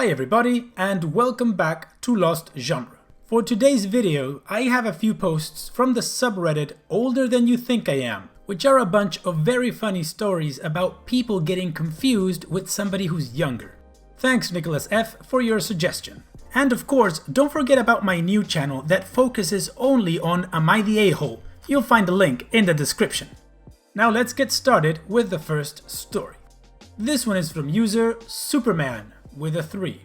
Hi everybody, and welcome back to Lost Genre. For today's video, I have a few posts from the subreddit Older Than You Think I Am, which are a bunch of very funny stories about people getting confused with somebody who's younger. Thanks Nicholas F for your suggestion. And of course, don't forget about my new channel that focuses only on Am I the A-hole? You'll find the link in the description. Now let's get started with the first story. This one is from user Superman with a 3.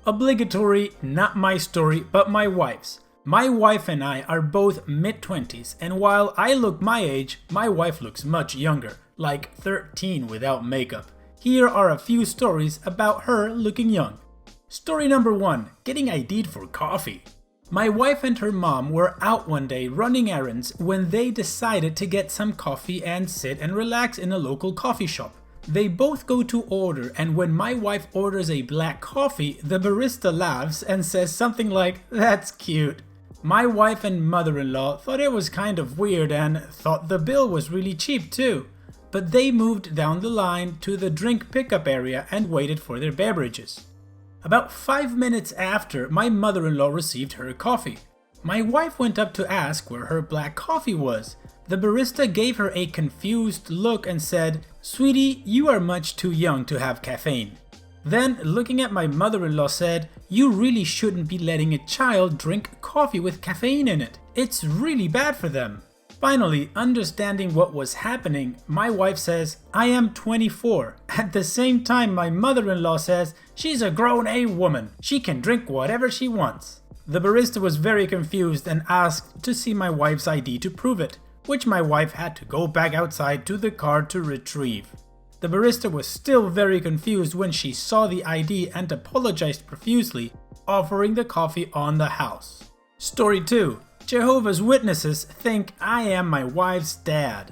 Obligatory, not my story, but my wife's. My wife and I are both mid-20s, and while I look my age, my wife looks much younger, like 13 without makeup. Here are a few stories about her looking young. Story number 1, getting ID'd for coffee. My wife and her mom were out one day running errands when they decided to get some coffee and sit and relax in a local coffee shop. They both go to order, and when my wife orders a black coffee, the barista laughs and says something like, "That's cute." My wife and mother-in-law thought it was kind of weird and thought the bill was really cheap too. But they moved down the line to the drink pickup area and waited for their beverages. About 5 minutes after, my mother-in-law received her coffee. My wife went up to ask where her black coffee was. The barista gave her a confused look and said, "Sweetie, you are much too young to have caffeine." Then, looking at my mother-in-law, said, "You really shouldn't be letting a child drink coffee with caffeine in it. It's really bad for them." Finally, understanding what was happening, my wife says, "I am 24. At the same time, my mother-in-law says, "She's a grown woman. She can drink whatever she wants." The barista was very confused and asked to see my wife's ID to prove it, which my wife had to go back outside to the car to retrieve. The barista was still very confused when she saw the ID and apologized profusely, offering the coffee on the house. Story 2. Jehovah's Witnesses think I am my wife's dad.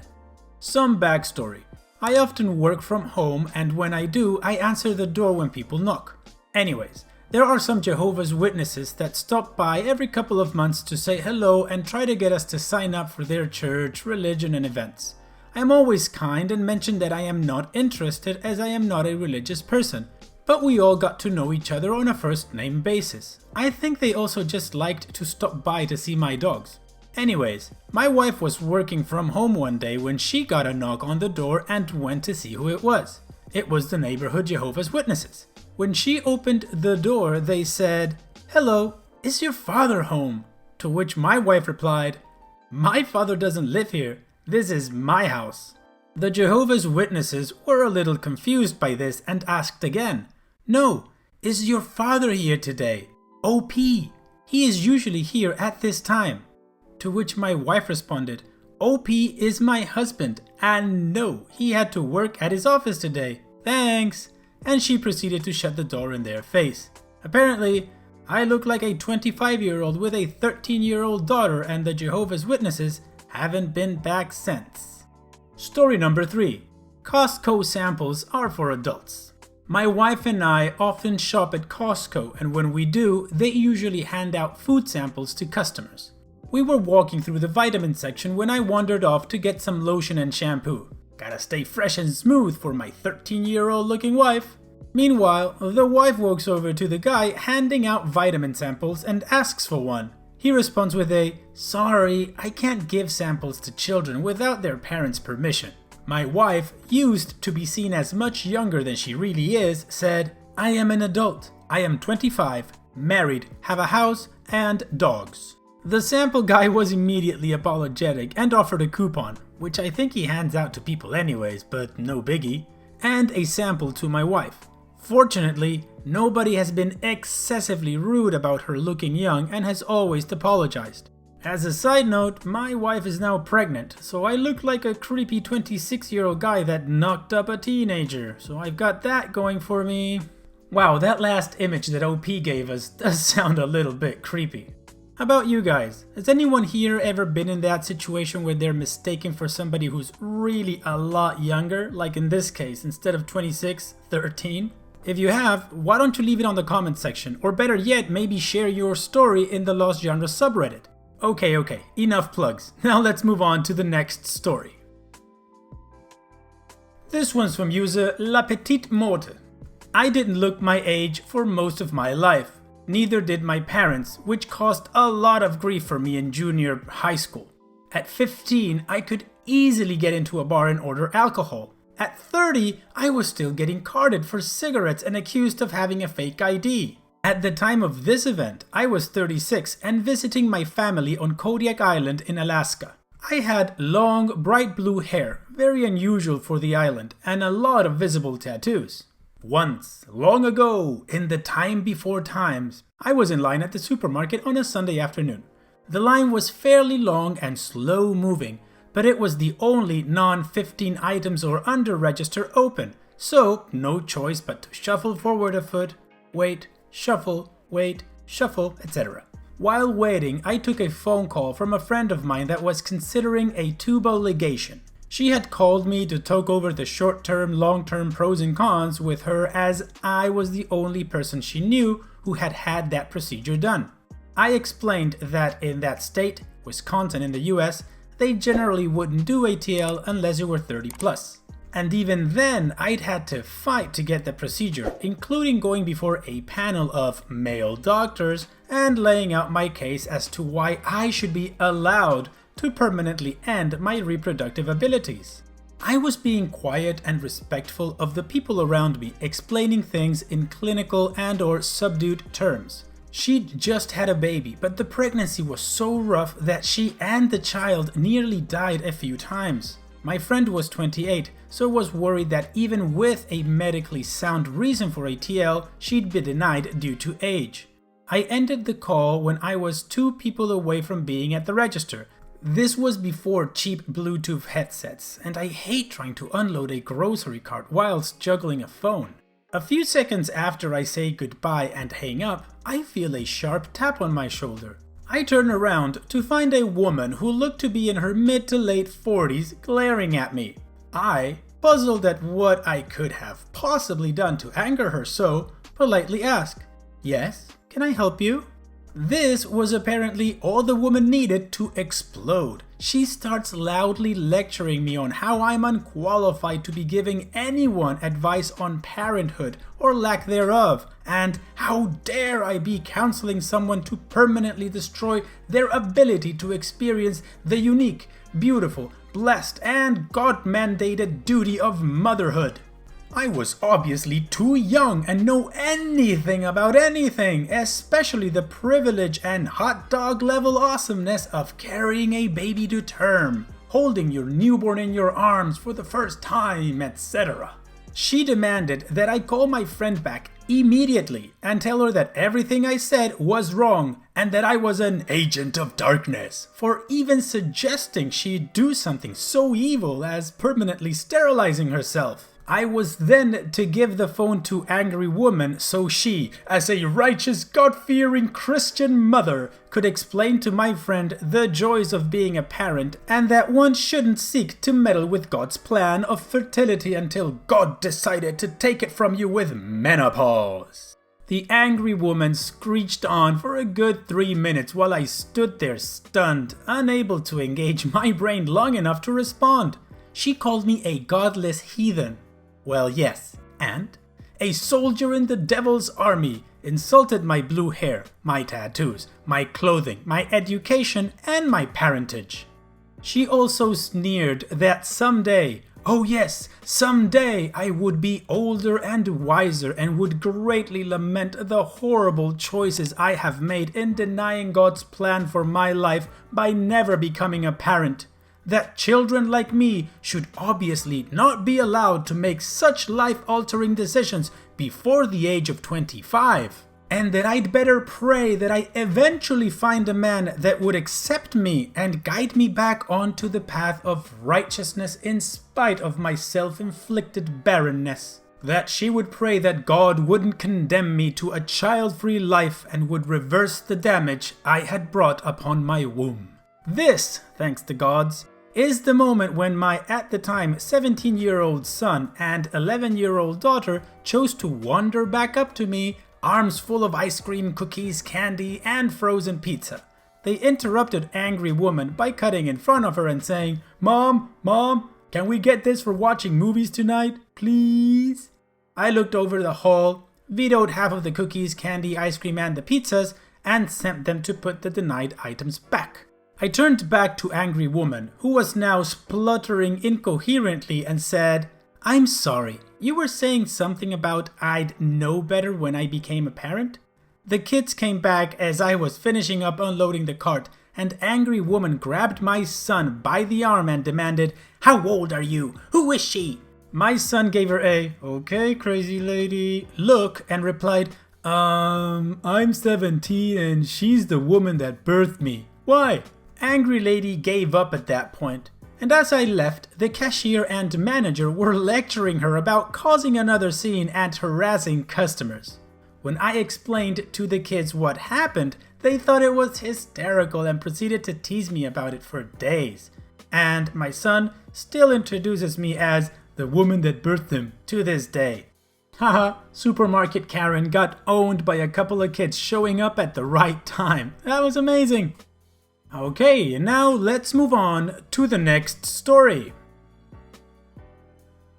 Some backstory. I often work from home, and when I do, I answer the door when people knock. Anyways, there are some Jehovah's Witnesses that stop by every couple of months to say hello and try to get us to sign up for their church, religion, and events. I am always kind and mention that I am not interested as I am not a religious person, but we all got to know each other on a first name basis. I think they also just liked to stop by to see my dogs. Anyways, my wife was working from home one day when she got a knock on the door and went to see who it was. It was the neighborhood Jehovah's Witnesses. When she opened the door, they said, "Hello, is your father home?" To which my wife replied, "My father doesn't live here. This is my house." The Jehovah's Witnesses were a little confused by this and asked again, "No, is your father here today? OP, he is usually here at this time." To which my wife responded, "OP is my husband, and no, he had to work at his office today. Thanks." And she proceeded to shut the door in their face. Apparently, I look like a 25-year-old with a 13-year-old daughter, and the Jehovah's Witnesses haven't been back since. Story number 3. Costco samples are for adults. My wife and I often shop at Costco, and when we do, they usually hand out food samples to customers. We were walking through the vitamin section when I wandered off to get some lotion and shampoo. Gotta stay fresh and smooth for my 13-year-old looking wife. Meanwhile, the wife walks over to the guy handing out vitamin samples and asks for one. He responds with a, "Sorry, I can't give samples to children without their parents' permission." My wife, used to be seen as much younger than she really is, said, "I am an adult. I am 25, married, have a house, and dogs." The sample guy was immediately apologetic and offered a coupon, which I think he hands out to people anyways, but no biggie, and a sample to my wife. Fortunately, nobody has been excessively rude about her looking young and has always apologized. As a side note, my wife is now pregnant, so I look like a creepy 26-year-old guy that knocked up a teenager, so I've got that going for me. Wow, that last image that OP gave us does sound a little bit creepy. How about you guys? Has anyone here ever been in that situation where they're mistaken for somebody who's really a lot younger, like in this case, instead of 26, 13? If you have, why don't you leave it on the comment section, or better yet, maybe share your story in the Lost Genre subreddit. Okay, enough plugs. Now let's move on to the next story. This one's from user La Petite Morte. I didn't look my age for most of my life. Neither did my parents, which caused a lot of grief for me in junior high school. At 15, I could easily get into a bar and order alcohol. At 30, I was still getting carded for cigarettes and accused of having a fake ID. At the time of this event, I was 36 and visiting my family on Kodiak Island in Alaska. I had long, bright blue hair, very unusual for the island, and a lot of visible tattoos. Once, long ago, in the time before times, I was in line at the supermarket on a Sunday afternoon. The line was fairly long and slow moving, but it was the only non-15 items or under register open, so no choice but to shuffle forward a foot, wait, shuffle, etc. While waiting, I took a phone call from a friend of mine that was considering a tubal ligation. She had called me to talk over the short-term, long-term pros and cons with her, as I was the only person she knew who had had that procedure done. I explained that in that state, Wisconsin in the US, they generally wouldn't do ATL unless you were 30 plus. And even then, I'd had to fight to get the procedure, including going before a panel of male doctors and laying out my case as to why I should be allowed to permanently end my reproductive abilities. I was being quiet and respectful of the people around me, explaining things in clinical and/or subdued terms. She'd just had a baby, but the pregnancy was so rough that she and the child nearly died a few times. My friend was 28, so was worried that even with a medically sound reason for ATL, she'd be denied due to age. I ended the call when I was 2 people away from being at the register. This was before cheap Bluetooth headsets, and I hate trying to unload a grocery cart whilst juggling a phone. A few seconds after I say goodbye and hang up, I feel a sharp tap on my shoulder. I turn around to find a woman who looked to be in her mid to late 40s glaring at me. I, puzzled at what I could have possibly done to anger her so, politely ask, "Yes, can I help you?" This was apparently all the woman needed to explode. She starts loudly lecturing me on how I'm unqualified to be giving anyone advice on parenthood or lack thereof, and how dare I be counseling someone to permanently destroy their ability to experience the unique, beautiful, blessed, and God-mandated duty of motherhood. I was obviously too young and know anything about anything, especially the privilege and hot dog level awesomeness of carrying a baby to term, holding your newborn in your arms for the first time, etc. She demanded that I call my friend back immediately and tell her that everything I said was wrong and that I was an agent of darkness for even suggesting she'd do something so evil as permanently sterilizing herself. I was then to give the phone to angry woman so she, as a righteous, God-fearing Christian mother, could explain to my friend the joys of being a parent and that one shouldn't seek to meddle with God's plan of fertility until God decided to take it from you with menopause. The angry woman screeched on for a good 3 minutes while I stood there stunned, unable to engage my brain long enough to respond. She called me a godless heathen. Well, yes, and a soldier in the devil's army, insulted my blue hair, my tattoos, my clothing, my education, and my parentage. She also sneered that someday, oh yes, someday I would be older and wiser and would greatly lament the horrible choices I have made in denying God's plan for my life by never becoming a parent. That children like me should obviously not be allowed to make such life-altering decisions before the age of 25. And that I'd better pray that I eventually find a man that would accept me and guide me back onto the path of righteousness in spite of my self-inflicted barrenness. That she would pray that God wouldn't condemn me to a child-free life and would reverse the damage I had brought upon my womb. This, thanks to gods, is the moment when my, at the time, 17-year-old son and 11-year-old daughter chose to wander back up to me, arms full of ice cream, cookies, candy, and frozen pizza. They interrupted angry woman by cutting in front of her and saying, Mom, can we get this for watching movies tonight, please?" I looked over the haul, vetoed half of the cookies, candy, ice cream, and the pizzas, and sent them to put the denied items back. I turned back to angry woman, who was now spluttering incoherently, and said, "I'm sorry, you were saying something about I'd know better when I became a parent?" The kids came back as I was finishing up unloading the cart, and angry woman grabbed my son by the arm and demanded, "How old are you? Who is she?" My son gave her a, "Okay, crazy lady," look and replied, I'm 17 and she's the woman that birthed me. Why? Angry lady gave up at that point. And as I left, the cashier and manager were lecturing her about causing another scene and harassing customers. When I explained to the kids what happened, they thought it was hysterical and proceeded to tease me about it for days. And my son still introduces me as the woman that birthed him to this day. Haha, Supermarket Karen got owned by a couple of kids showing up at the right time. That was amazing. Okay, now let's move on to the next story.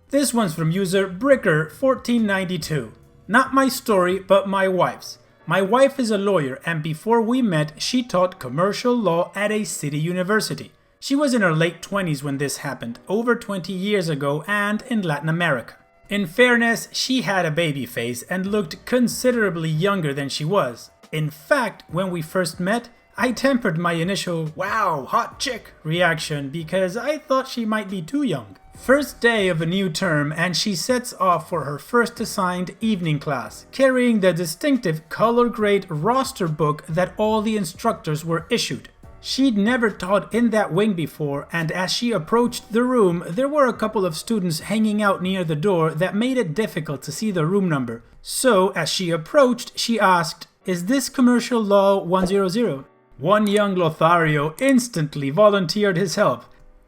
This one's from user Bricker1492. Not my story, but my wife's. My wife is a lawyer, and before we met, she taught commercial law at a city university. She was in her late 20s when this happened, over 20 years ago, and in Latin America. In fairness, she had a baby face and looked considerably younger than she was. In fact, when we first met, I tempered my initial "wow, hot chick" reaction because I thought she might be too young. First day of a new term, and she sets off for her first assigned evening class, carrying the distinctive color-grade roster book that all the instructors were issued. She'd never taught in that wing before, and as she approached the room, there were a couple of students hanging out near the door that made it difficult to see the room number. So, as she approached, she asked, "Is this commercial law 100? One young Lothario instantly volunteered his help.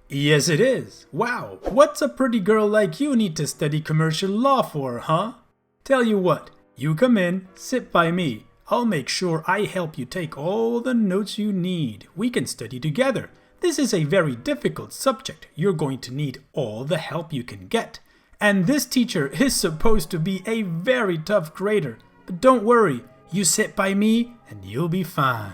"Yes, it is. Wow, what's a pretty girl like you need to study commercial law for, huh? Tell you what, you come in, sit by me. I'll make sure I help you take all the notes you need. We can study together. This is a very difficult subject. You're going to need all the help you can get. And this teacher is supposed to be a very tough grader. But don't worry, you sit by me and you'll be fine."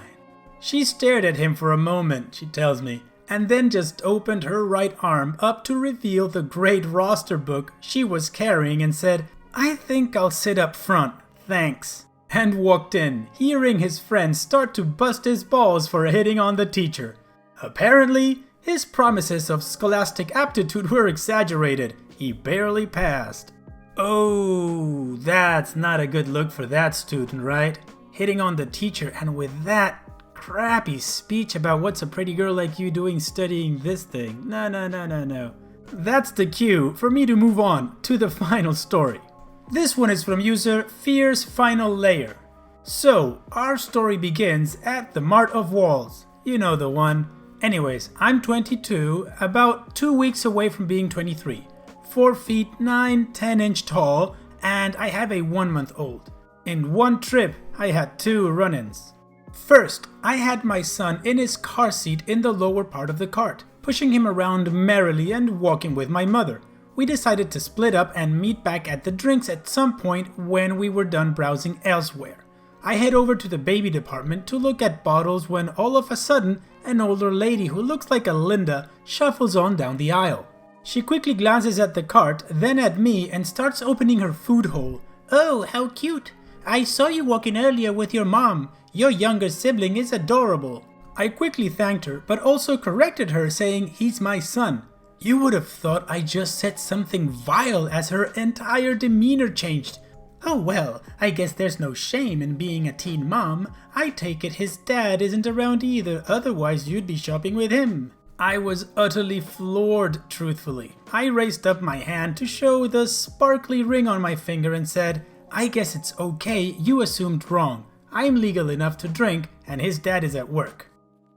She stared at him for a moment, she tells me, and then just opened her right arm up to reveal the grade roster book she was carrying and said, "I think I'll sit up front, thanks," and walked in, hearing his friends start to bust his balls for hitting on the teacher. Apparently, his promises of scholastic aptitude were exaggerated. He barely passed. Oh, that's not a good look for that student, right? Hitting on the teacher, and with that crappy speech about what's a pretty girl like you doing studying this thing. No. That's the cue for me to move on to the final story. This one is from user Fear's Final Layer. So, our story begins at the Mart of Walls. You know the one. Anyways, I'm 22, about 2 weeks away from being 23. 4 feet 9, 10 inch tall, and I have a 1-month-old. In one trip, I had 2 run-ins. First, I had my son in his car seat in the lower part of the cart, pushing him around merrily and walking with my mother. We decided to split up and meet back at the drinks at some point when we were done browsing elsewhere. I head over to the baby department to look at bottles when all of a sudden, an older lady who looks like a Linda shuffles on down the aisle. She quickly glances at the cart, then at me, and starts opening her food hole. "Oh, how cute! I saw you walking earlier with your mom. Your younger sibling is adorable." I quickly thanked her, but also corrected her, saying he's my son. You would have thought I just said something vile as her entire demeanor changed. "Oh well, I guess there's no shame in being a teen mom. I take it his dad isn't around either, otherwise you'd be shopping with him." I was utterly floored, truthfully. I raised up my hand to show the sparkly ring on my finger and said, "I guess it's okay, you assumed wrong. I'm legal enough to drink, and his dad is at work."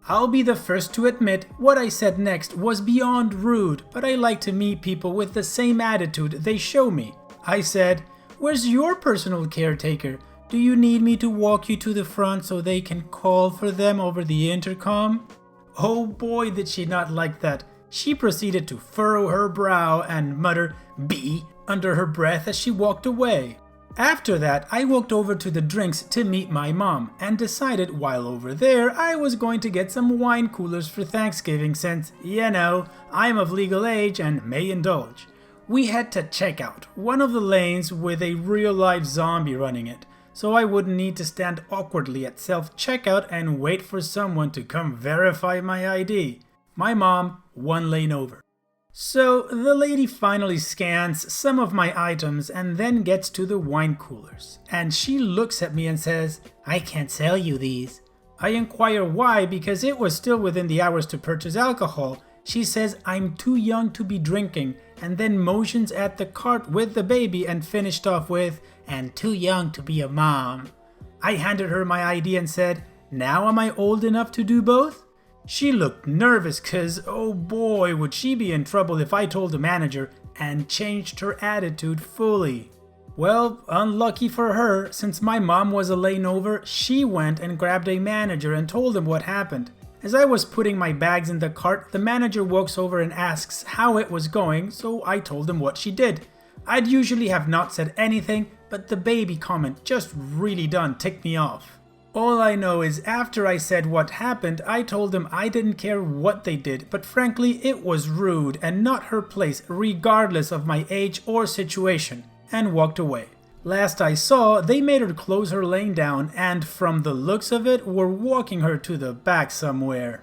I'll be the first to admit what I said next was beyond rude, but I like to meet people with the same attitude they show me. I said, "Where's your personal caretaker? Do you need me to walk you to the front so they can call for them over the intercom?" Oh boy, did she not like that. She proceeded to furrow her brow and mutter, under her breath as she walked away. After that, I walked over to the drinks to meet my mom and decided while over there I was going to get some wine coolers for Thanksgiving since, you know, I'm of legal age and may indulge. We had to check out one of the lanes with a real-life zombie running it, so I wouldn't need to stand awkwardly at self-checkout and wait for someone to come verify my ID. My mom, one lane over. So the lady finally scans some of my items and then gets to the wine coolers. And she looks at me and says, "I can't sell you these." I inquire why, because it was still within the hours to purchase alcohol. She says I'm too young to be drinking and then motions at the cart with the baby and finished off with, "and too young to be a mom." I handed her my ID and said, "Now am I old enough to do both?" She looked nervous cause, oh boy, would she be in trouble if I told the manager, and changed her attitude fully. Well, unlucky for her, since my mom was a lane over, she went and grabbed a manager and told him what happened. As I was putting my bags in the cart, the manager walks over and asks how it was going, so I told him what she did. I'd usually have not said anything, but the baby comment just really done ticked me off. All I know is after I said what happened, I told them I didn't care what they did, but frankly it was rude and not her place regardless of my age or situation, and walked away. Last I saw, they made her close her lane down and from the looks of it were walking her to the back somewhere.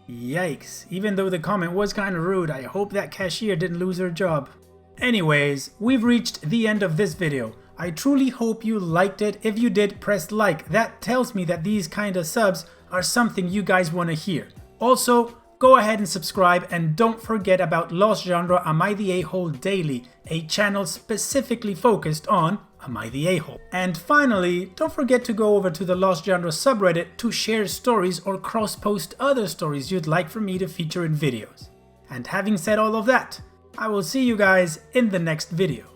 Yikes, even though the comment was kinda rude, I hope that cashier didn't lose her job. Anyways, we've reached the end of this video. I truly hope you liked it. If you did, press like. That tells me that these kind of subs are something you guys want to hear. Also, go ahead and subscribe and don't forget about Lost Genre Am I the A-Hole Daily, a channel specifically focused on Am I the A-Hole. And finally, don't forget to go over to the Lost Genre subreddit to share stories or cross-post other stories you'd like for me to feature in videos. And having said all of that, I will see you guys in the next video.